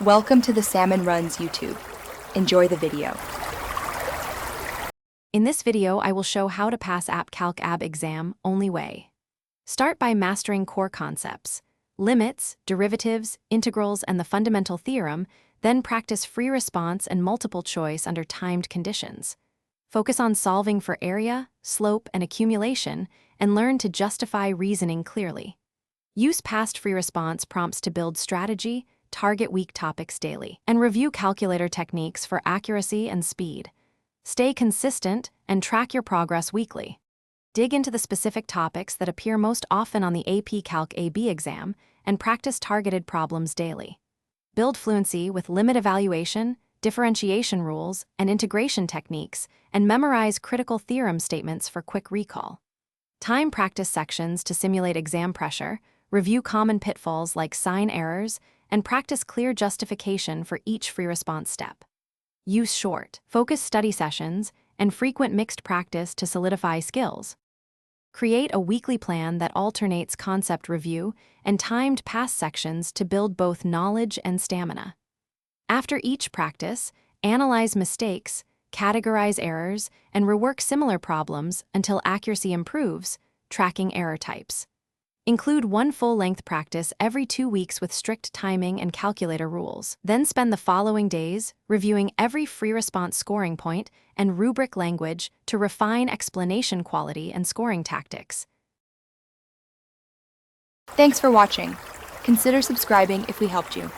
Welcome to the Salmon Runs YouTube. Enjoy the video. In this video, I will show how to pass Calc AB exam only way. Start by mastering core concepts, limits, derivatives, integrals, and the fundamental theorem, then practice free response and multiple choice under timed conditions. Focus on solving for area, slope, and accumulation, and learn to justify reasoning clearly. Use past free response prompts to build strategy, target weak topics daily, and review calculator techniques for accuracy and speed. Stay consistent and track your progress weekly. Dig into the specific topics that appear most often on the AP Calc AB exam and practice targeted problems daily. Build fluency with limit evaluation, differentiation rules, and integration techniques, and memorize critical theorem statements for quick recall. Time practice sections to simulate exam pressure, review common pitfalls like sign errors, and practice clear justification for each free response step. Use short, focused study sessions and frequent mixed practice to solidify skills. Create a weekly plan that alternates concept review and timed pass sections to build both knowledge and stamina. After each practice, analyze mistakes, categorize errors, and rework similar problems until accuracy improves, tracking error types. Include one full-length practice every 2 weeks with strict timing and calculator rules. Then spend the following days reviewing every free response scoring point and rubric language to refine explanation quality and scoring tactics. Thanks for watching. Consider subscribing if we helped you.